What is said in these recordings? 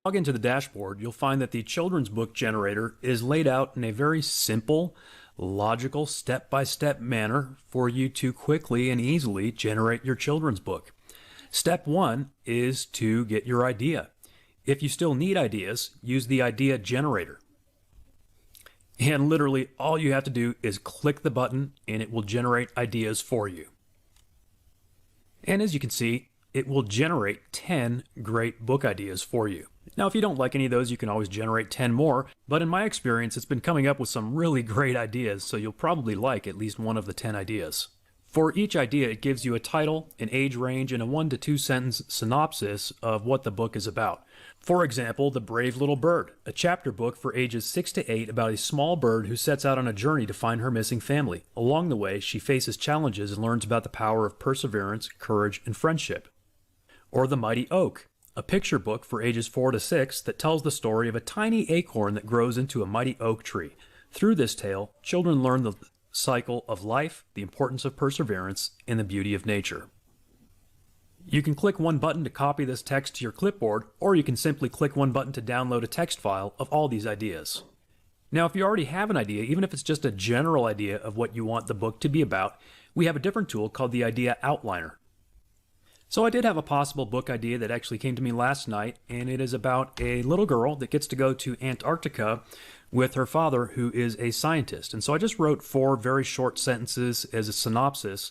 Log into the dashboard, you'll find that the children's book generator is laid out in a very simple, logical, step-by-step manner for you to quickly and easily generate your children's book. Step 1 is to get your idea. If you still need ideas, use the idea generator. And literally all you have to do is click the button and it will generate ideas for you. And as you can see, it will generate 10 great book ideas for you. Now, if you don't like any of those, you can always generate 10 more, but in my experience, it's been coming up with some really great ideas, so you'll probably like at least one of the 10 ideas. For each idea, it gives you a title, an age range, and a 1 to 2 sentence synopsis of what the book is about. For example, The Brave Little Bird, a chapter book for ages 6 to 8 about a small bird who sets out on a journey to find her missing family. Along the way, she faces challenges and learns about the power of perseverance, courage, and friendship. Or The Mighty Oak, a picture book for ages 4 to 6 that tells the story of a tiny acorn that grows into a mighty oak tree. Through this tale, children learn the cycle of life, the importance of perseverance, and the beauty of nature. You can click one button to copy this text to your clipboard, or you can simply click one button to download a text file of all these ideas. Now, if you already have an idea, even if it's just a general idea of what you want the book to be about, we have a different tool called the Idea Outliner. So I did have a possible book idea that actually came to me last night, and it is about a little girl that gets to go to Antarctica with her father, who is a scientist. And so I just wrote 4 very short sentences as a synopsis,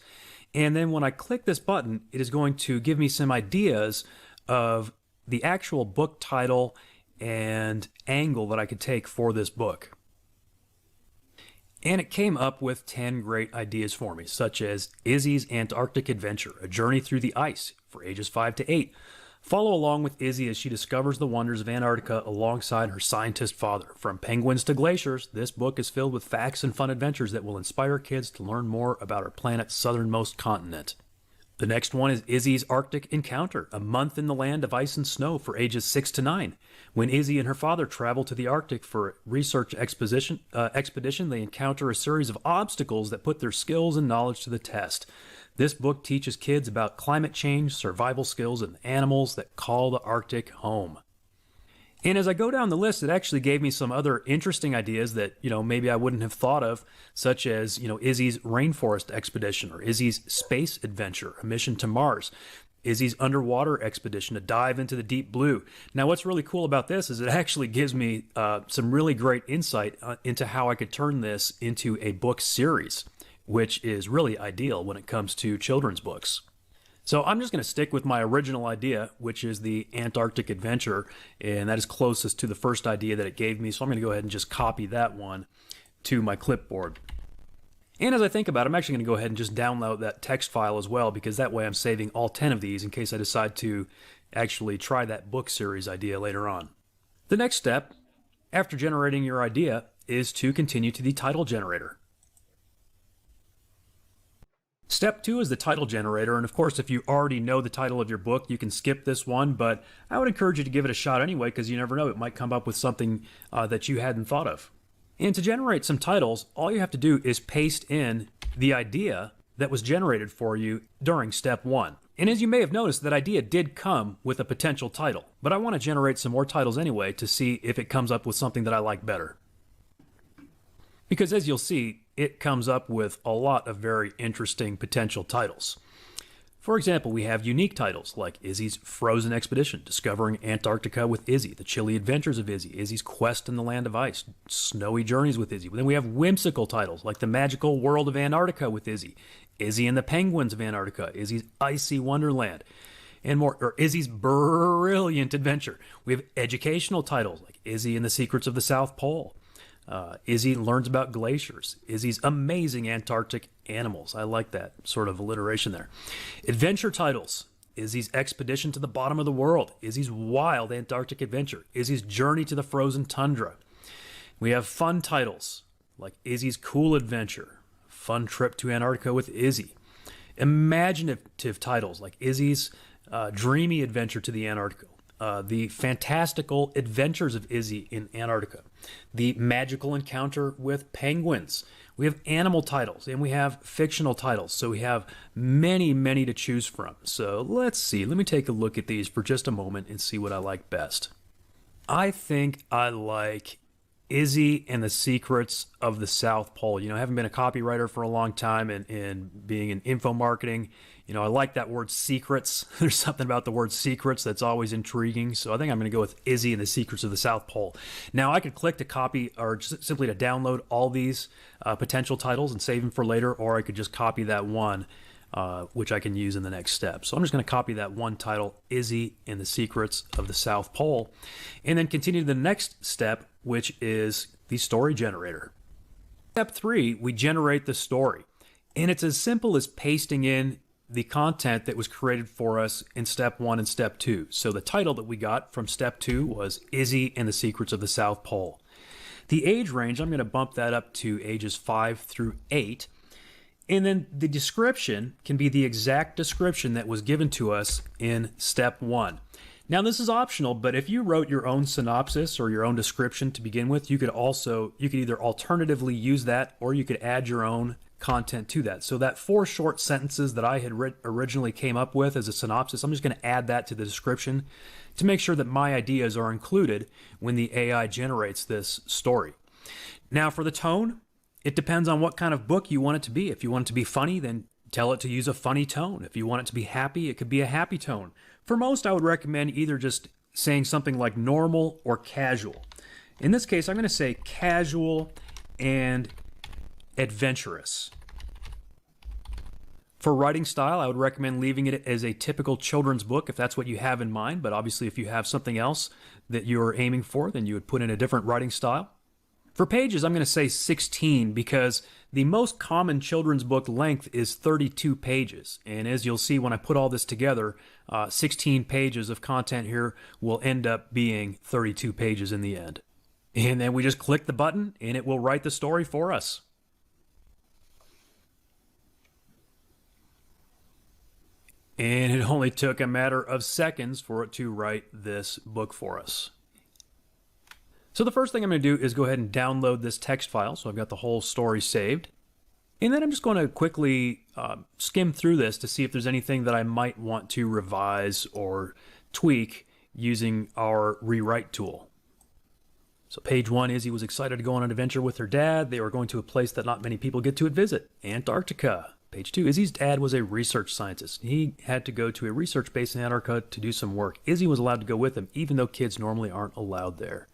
and then when I click this button, it is going to give me some ideas of the actual book title and angle that I could take for this book. And it came up with 10 great ideas for me, such as Izzy's Antarctic Adventure, a journey through the ice for ages 5 to 8. Follow along with Izzy as she discovers the wonders of Antarctica alongside her scientist father. From penguins to glaciers, this book is filled with facts and fun adventures that will inspire kids to learn more about our planet's southernmost continent. The next one is Izzy's Arctic Encounter, a month in the land of ice and snow for ages 6 to 9. When Izzy and her father travel to the Arctic for a research expedition, they encounter a series of obstacles that put their skills and knowledge to the test. This book teaches kids about climate change, survival skills, and animals that call the Arctic home. And as I go down the list, it actually gave me some other interesting ideas that, maybe I wouldn't have thought of, such as, Izzy's Rainforest Expedition, or Izzy's Space Adventure, a mission to Mars, Izzy's Underwater Expedition, a dive into the deep blue. Now, what's really cool about this is it actually gives me some really great insight into how I could turn this into a book series, which is really ideal when it comes to children's books. So I'm just going to stick with my original idea, which is the Antarctic Adventure, and that is closest to the first idea that it gave me. So I'm going to go ahead and just copy that one to my clipboard. And as I think about it, I'm actually going to go ahead and just download that text file as well, because that way I'm saving all 10 of these in case I decide to actually try that book series idea later on. The next step, after generating your idea, is to continue to the title generator. Step 2 is the title generator, and of course, if you already know the title of your book, you can skip this one, but I would encourage you to give it a shot anyway, because you never know, it might come up with something that you hadn't thought of. And to generate some titles, all you have to do is paste in the idea that was generated for you during step 1. And as you may have noticed, that idea did come with a potential title, but I want to generate some more titles anyway to see if it comes up with something that I like better. Because as you'll see, it comes up with a lot of very interesting potential titles. For example, we have unique titles like Izzy's Frozen Expedition, Discovering Antarctica with Izzy, The Chilly Adventures of Izzy, Izzy's Quest in the Land of Ice, Snowy Journeys with Izzy. Then we have whimsical titles like The Magical World of Antarctica with Izzy, Izzy and the Penguins of Antarctica, Izzy's Icy Wonderland, and more, or Izzy's Brilliant Adventure. We have educational titles like Izzy and the Secrets of the South Pole, Izzy Learns About Glaciers, Izzy's Amazing Antarctic Animals. I like that sort of alliteration there. Adventure titles, Izzy's Expedition to the Bottom of the World, Izzy's Wild Antarctic Adventure, Izzy's Journey to the Frozen Tundra. We have fun titles like Izzy's Cool Adventure, Fun Trip to Antarctica with Izzy. Imaginative titles like Izzy's Dreamy Adventure to the Antarctica, The Fantastical Adventures of Izzy in Antarctica, The Magical Encounter with Penguins. We have animal titles and we have fictional titles. So we have many, many to choose from. So let's see. Let me take a look at these for just a moment and see what I like best. I think I like Izzy and the Secrets of the South Pole. I haven't been a copywriter for a long time, and being in info marketing, I like that word secrets. There's something about the word secrets that's always intriguing. So I think I'm going to go with Izzy and the Secrets of the South Pole. Now I could click to copy or just simply to download all these potential titles and save them for later, or I could just copy that one, which I can use in the next step. So I'm just going to copy that one title, Izzy and the Secrets of the South Pole, and then continue to the next step, which is the story generator. Step 3, we generate the story. And it's as simple as pasting in the content that was created for us in step 1 and step 2. So the title that we got from step 2 was Izzy and the Secrets of the South Pole. The age range, I'm going to bump that up to ages 5 through 8. And then the description can be the exact description that was given to us in step 1. Now this is optional, but if you wrote your own synopsis or your own description to begin with, you could either alternatively use that, or you could add your own content to that. So that 4 short sentences that I had originally came up with as a synopsis, I'm just going to add that to the description to make sure that my ideas are included when the AI generates this story. Now for the tone, it depends on what kind of book you want it to be. If you want it to be funny, then tell it to use a funny tone. If you want it to be happy, it could be a happy tone. For most, I would recommend either just saying something like normal or casual. In this case, I'm going to say casual and adventurous. For writing style, I would recommend leaving it as a typical children's book if that's what you have in mind, but obviously if you have something else that you're aiming for, then you would put in a different writing style. For pages, I'm going to say 16 because the most common children's book length is 32 pages. And as you'll see when I put all this together, 16 pages of content here will end up being 32 pages in the end. And then we just click the button and it will write the story for us. And it only took a matter of seconds for it to write this book for us. So the first thing I'm going to do is go ahead and download this text file. So I've got the whole story saved. And then I'm just going to quickly skim through this to see if there's anything that I might want to revise or tweak using our rewrite tool. So page 1, Izzy was excited to go on an adventure with her dad. They were going to a place that not many people get to visit, Antarctica. Page 2, Izzy's dad was a research scientist. He had to go to a research base in Antarctica to do some work. Izzy was allowed to go with him, even though kids normally aren't allowed there.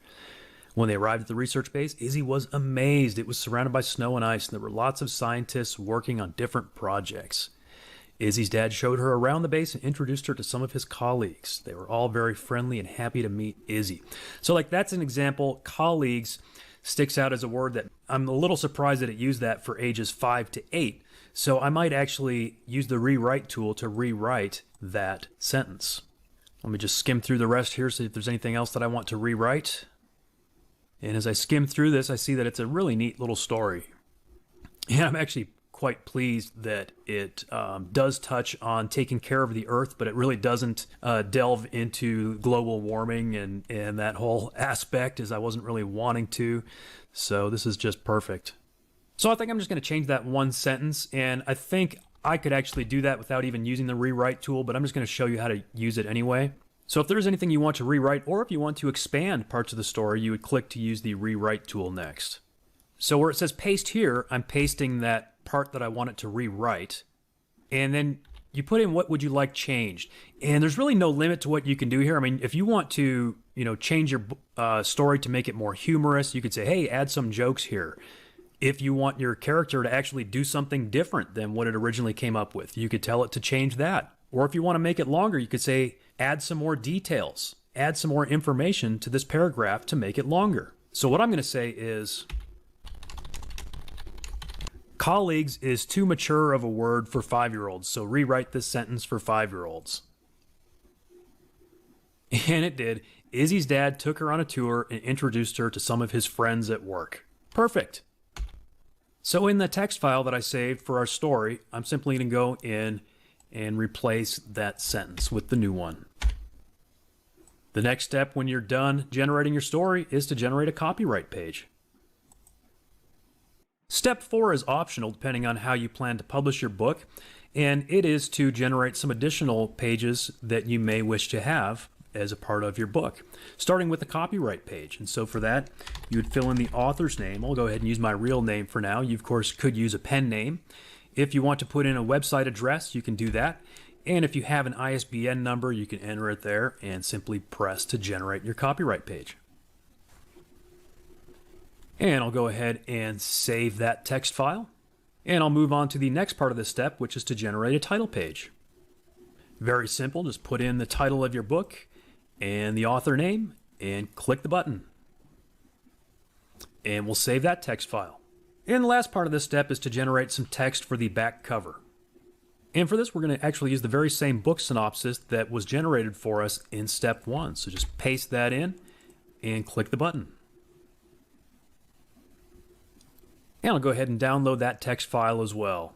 When they arrived at the research base, Izzy was amazed. It was surrounded by snow and ice, and there were lots of scientists working on different projects. Izzy's dad showed her around the base and introduced her to some of his colleagues. They were all very friendly and happy to meet Izzy. So that's an example. Colleagues sticks out as a word that I'm a little surprised that it used that for ages 5 to 8. So I might actually use the rewrite tool to rewrite that sentence. Let me just skim through the rest here, see if there's anything else that I want to rewrite. And as I skim through this, I see that it's a really neat little story. And I'm actually quite pleased that it does touch on taking care of the earth, but it really doesn't delve into global warming and that whole aspect, as I wasn't really wanting to. So this is just perfect. So I think I'm just going to change that one sentence, and I think I could actually do that without even using the rewrite tool, but I'm just going to show you how to use it anyway. So if there's anything you want to rewrite, or if you want to expand parts of the story, you would click to use the rewrite tool next. So where it says paste here, I'm pasting that part that I want it to rewrite. And then you put in what would you like changed. And there's really no limit to what you can do here. I mean, if you want to, change your story to make it more humorous, you could say, hey, add some jokes here. If you want your character to actually do something different than what it originally came up with, you could tell it to change that. Or if you want to make it longer, you could say, add some more details, add some more information to this paragraph to make it longer. So what I'm going to say is, colleagues is too mature of a word for 5-year-olds, so rewrite this sentence for 5-year-olds. And it did. Izzy's dad took her on a tour and introduced her to some of his friends at work. Perfect. So in the text file that I saved for our story, I'm simply going to go in and replace that sentence with the new one. The next step when you're done generating your story is to generate a copyright page. Step 4 is optional depending on how you plan to publish your book, and it is to generate some additional pages that you may wish to have as a part of your book, starting with the copyright page. And so for that, you would fill in the author's name. I'll go ahead and use my real name for now. You, of course, could use a pen name. If you want to put in a website address, you can do that. And if you have an ISBN number, you can enter it there and simply press to generate your copyright page. And I'll go ahead and save that text file. And I'll move on to the next part of this step, which is to generate a title page. Very simple. Just put in the title of your book and the author name and click the button. And we'll save that text file. And the last part of this step is to generate some text for the back cover. And for this, we're going to actually use the very same book synopsis that was generated for us in step 1. So just paste that in and click the button. And I'll go ahead and download that text file as well.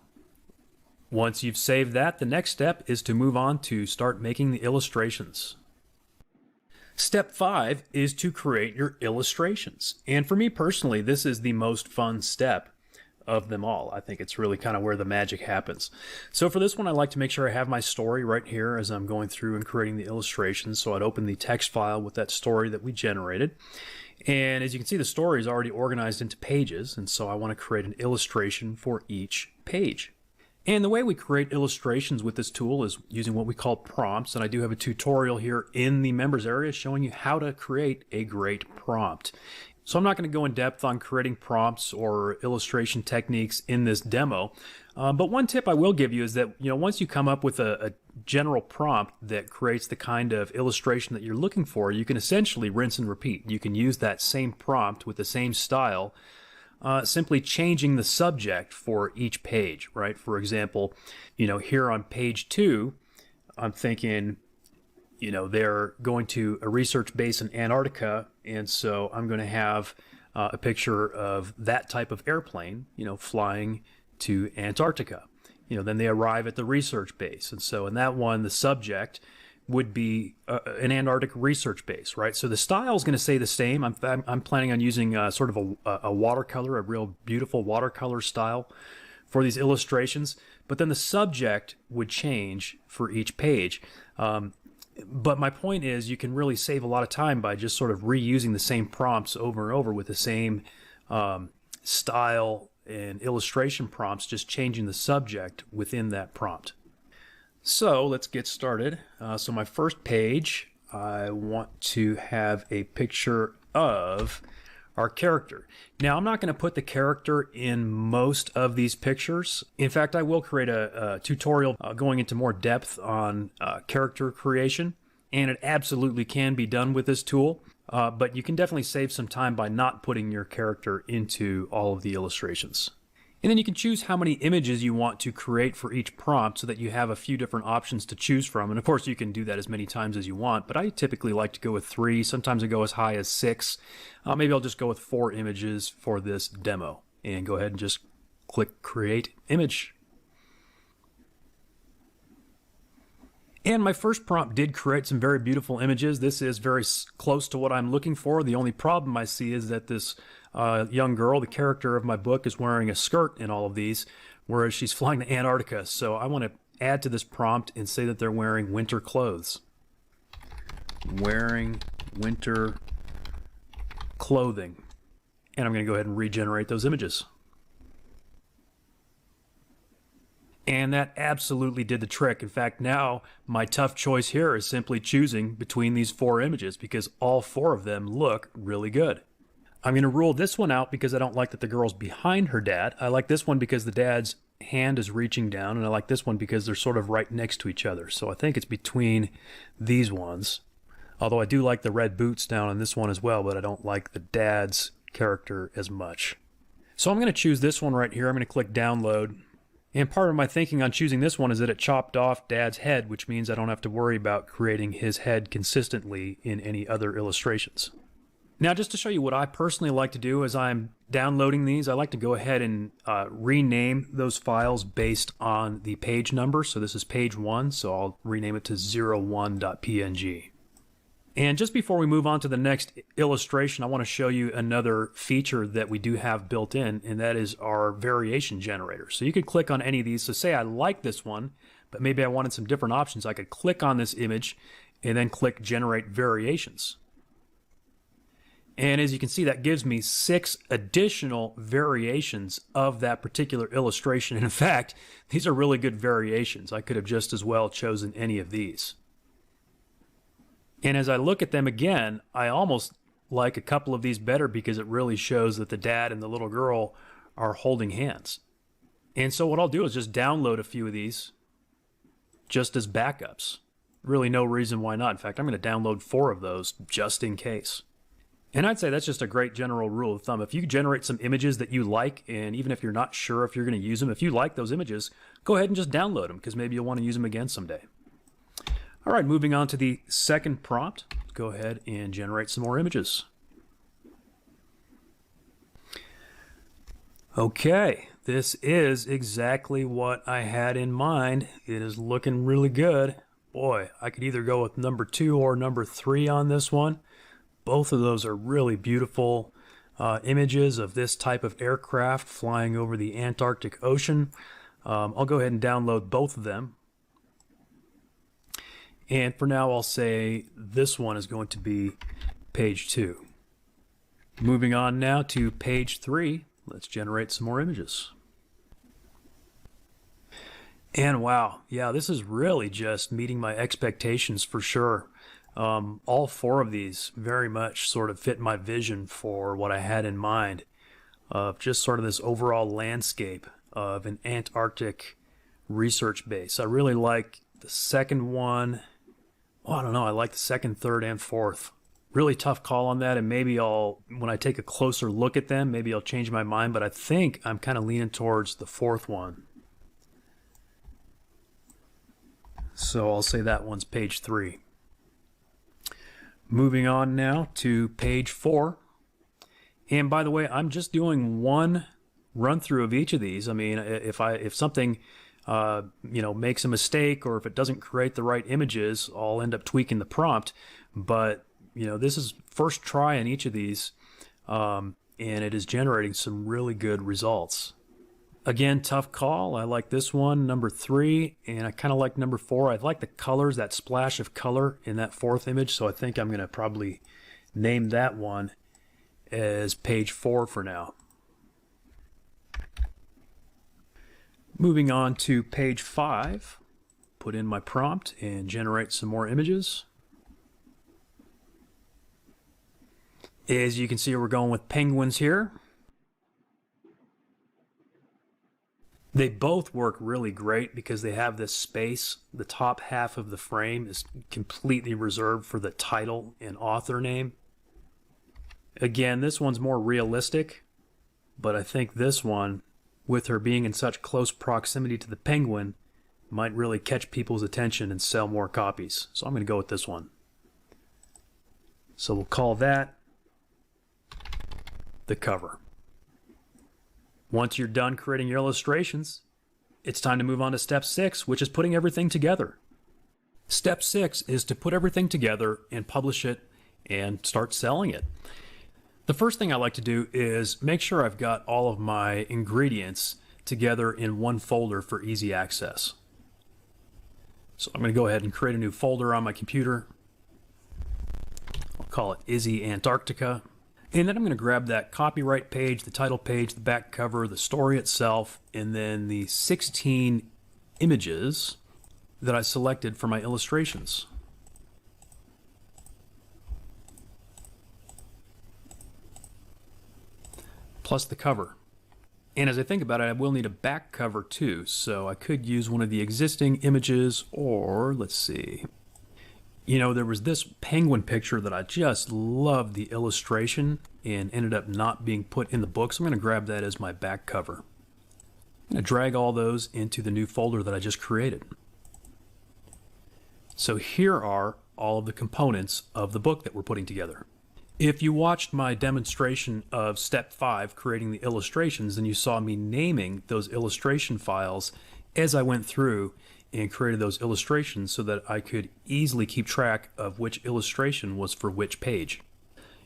Once you've saved that, the next step is to move on to start making the illustrations. Step 5 is to create your illustrations. And for me personally, this is the most fun step of them all. I think it's really kind of where the magic happens. So for this one, I like to make sure I have my story right here as I'm going through and creating the illustrations. So I'd open the text file with that story that we generated. And as you can see, the story is already organized into pages. And so I want to create an illustration for each page. And the way we create illustrations with this tool is using what we call prompts. And I do have a tutorial here in the members area showing you how to create a great prompt. So I'm not going to go in depth on creating prompts or illustration techniques in this demo. But one tip I will give you is that, once you come up with a general prompt that creates the kind of illustration that you're looking for, you can essentially rinse and repeat. You can use that same prompt with the same style, simply changing the subject for each page, right? For example, here on page 2, I'm thinking, they're going to a research base in Antarctica, and so I'm going to have a picture of that type of airplane, flying to Antarctica. Then they arrive at the research base, and so in that one, the subject would be an Antarctic research base, right? So the style is going to stay the same. I'm planning on using sort of a watercolor, a real beautiful watercolor style for these illustrations, but then the subject would change for each page. But my point is, you can really save a lot of time by just sort of reusing the same prompts over and over with the same style and illustration prompts, just changing the subject within that prompt. So let's get started. So my first page, I want to have a picture of our character. Now, I'm not going to put the character in most of these pictures. In fact, I will create a tutorial going into more depth on character creation, and it absolutely can be done with this tool, but you can definitely save some time by not putting your character into all of the illustrations. And then you can choose how many images you want to create for each prompt so that you have a few different options to choose from. And of course, you can do that as many times as you want, but I typically like to go with 3. Sometimes I go as high as 6. Maybe I'll just go with 4 images for this demo and go ahead and just click Create Image. And my first prompt did create some very beautiful images. This is very close to what I'm looking for. The only problem I see is that this young girl, the character of my book, is wearing a skirt in all of these, whereas she's flying to Antarctica. So I want to add to this prompt and say that they're wearing winter clothes. Wearing winter clothing. And I'm going to go ahead and regenerate those images. And that absolutely did the trick. In fact, now my tough choice here is simply choosing between these 4 images because all 4 of them look really good. I'm going to rule this one out because I don't like that the girl's behind her dad. I like this one because the dad's hand is reaching down, and I like this one because they're sort of right next to each other. So I think it's between these ones. Although I do like the red boots down on this one as well, but I don't like the dad's character as much. So I'm going to choose this one right here. I'm going to click download. And part of my thinking on choosing this one is that it chopped off Dad's head, which means I don't have to worry about creating his head consistently in any other illustrations. Now, just to show you what I personally like to do as I'm downloading these, I like to go ahead and rename those files based on the page number. So this is page 1, so I'll rename it to 01.png. And just before we move on to the next illustration, I want to show you another feature that we do have built in, and that is our variation generator. So you could click on any of these. So say I like this one, but maybe I wanted some different options. I could click on this image, and then click Generate Variations. And as you can see, that gives me 6 additional variations of that particular illustration. And in fact, these are really good variations. I could have just as well chosen any of these. And as I look at them again, I almost like a couple of these better because it really shows that the dad and the little girl are holding hands. And so what I'll do is just download a few of these just as backups. Really no reason why not. In fact, I'm going to download 4 of those just in case. And I'd say that's just a great general rule of thumb. If you generate some images that you like, and even if you're not sure if you're going to use them, if you like those images, go ahead and just download them because maybe you'll want to use them again someday. All right, moving on to the second prompt. Go ahead and generate some more images. Okay, this is exactly what I had in mind. It is looking really good. Boy, I could either go with number 2 or number 3 on this one. Both of those are really beautiful images of this type of aircraft flying over the Antarctic Ocean. I'll go ahead and download both of them. And for now, I'll say this one is going to be page 2. Moving on now to page 3, let's generate some more images. And wow, yeah, this is really just meeting my expectations for sure. All 4 of these very much sort of fit my vision for what I had in mind of just sort of this overall landscape of an Antarctic research base. I really like the second one. Well, I don't know. I like the second, third, and fourth. Really tough call on that, and maybe when I take a closer look at them, maybe I'll change my mind, but I think I'm kind of leaning towards the fourth one. So I'll say that one's page 3. Moving on now to page 4. And by the way, I'm just doing one run through of each of these. I mean, if something makes a mistake, or if it doesn't create the right images, I'll end up tweaking the prompt. But this is first try in each of these, and it is generating some really good results. Again, tough call. I like this one, number 3, and I kind of like number 4. I like the colors, that splash of color in that 4th image, so I think I'm going to probably name that one as page 4 for now. Moving on to page 5, put in my prompt and generate some more images. As you can see, we're going with penguins here. They both work really great because they have this space. The top half of the frame is completely reserved for the title and author name. Again, this one's more realistic, but I think this one, with her being in such close proximity to the penguin, might really catch people's attention and sell more copies. So I'm going to go with this one. So we'll call that the cover. Once you're done creating your illustrations, it's time to move on to step 6, which is putting everything together. Step 6 is to put everything together and publish it and start selling it. The first thing I like to do is make sure I've got all of my ingredients together in one folder for easy access. So I'm going to go ahead and create a new folder on my computer. I'll call it Izzy Antarctica. And then I'm going to grab that copyright page, the title page, the back cover, the story itself, and then the 16 images that I selected for my illustrations. Plus the cover. And as I think about it, I will need a back cover too, so I could use one of the existing images, or let's see. There was this penguin picture that I just loved the illustration and ended up not being put in the book, so I'm going to grab that as my back cover. I'm going to drag all those into the new folder that I just created. So here are all of the components of the book that we're putting together. If you watched my demonstration of step 5, creating the illustrations, then you saw me naming those illustration files as I went through and created those illustrations so that I could easily keep track of which illustration was for which page.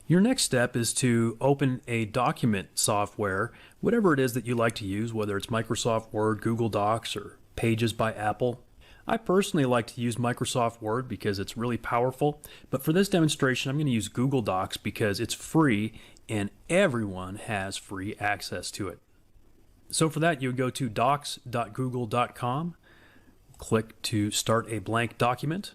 Your next step is to open a document software, whatever it is that you like to use, whether it's Microsoft Word, Google Docs, or Pages by Apple. I personally like to use Microsoft Word because it's really powerful, but for this demonstration I'm going to use Google Docs because it's free and everyone has free access to it. So for that, you would go to docs.google.com, click to start a blank document.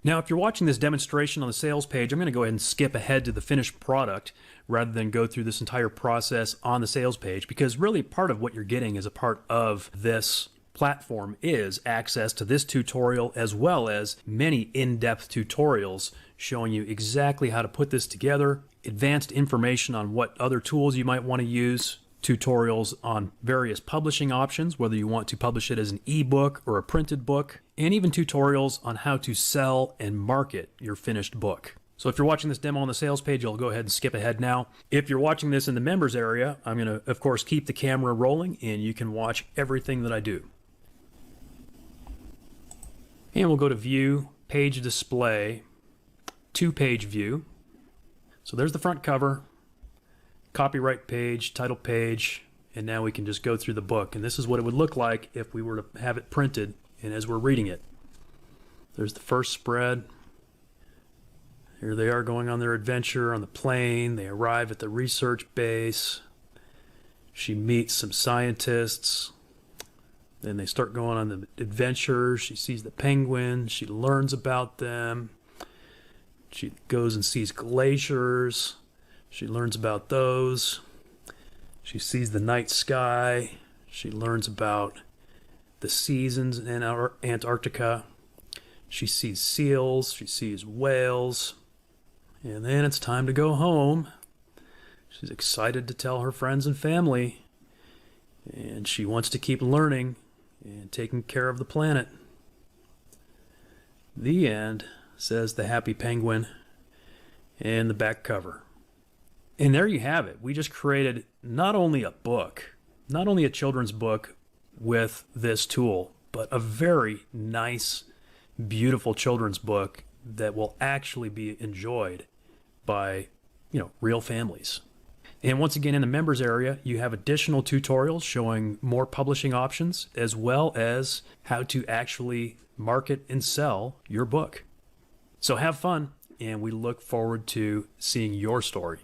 Now, if you're watching this demonstration on the sales page, I'm going to go ahead and skip ahead to the finished product rather than go through this entire process on the sales page, because really part of what you're getting as a part of this platform is access to this tutorial as well as many in-depth tutorials showing you exactly how to put this together, advanced information on what other tools you might want to use, tutorials on various publishing options, whether you want to publish it as an ebook or a printed book, and even tutorials on how to sell and market your finished book. So if you're watching this demo on the sales page, I'll go ahead and skip ahead now. If you're watching this in the members area, I'm going to, of course, keep the camera rolling and you can watch everything that I do. And we'll go to View, Page Display, Two-Page View. So there's the front cover, copyright page, title page, and now we can just go through the book. And this is what it would look like if we were to have it printed and as we're reading it. There's the first spread. Here they are going on their adventure on the plane. They arrive at the research base. She meets some scientists. Then they start going on the adventure. She sees the penguins. She learns about them. She goes and sees glaciers. She learns about those. She sees the night sky. She learns about the seasons in Antarctica. She sees seals. She sees whales. And then it's time to go home. She's excited to tell her friends and family. And she wants to keep learning and taking care of the planet. The end, says the happy penguin in the back cover. And there you have it. We just created not only a book, not only a children's book with this tool, but a very nice, beautiful children's book that will actually be enjoyed by, real families. And once again, in the members area, you have additional tutorials showing more publishing options, as well as how to actually market and sell your book. So have fun, and we look forward to seeing your story.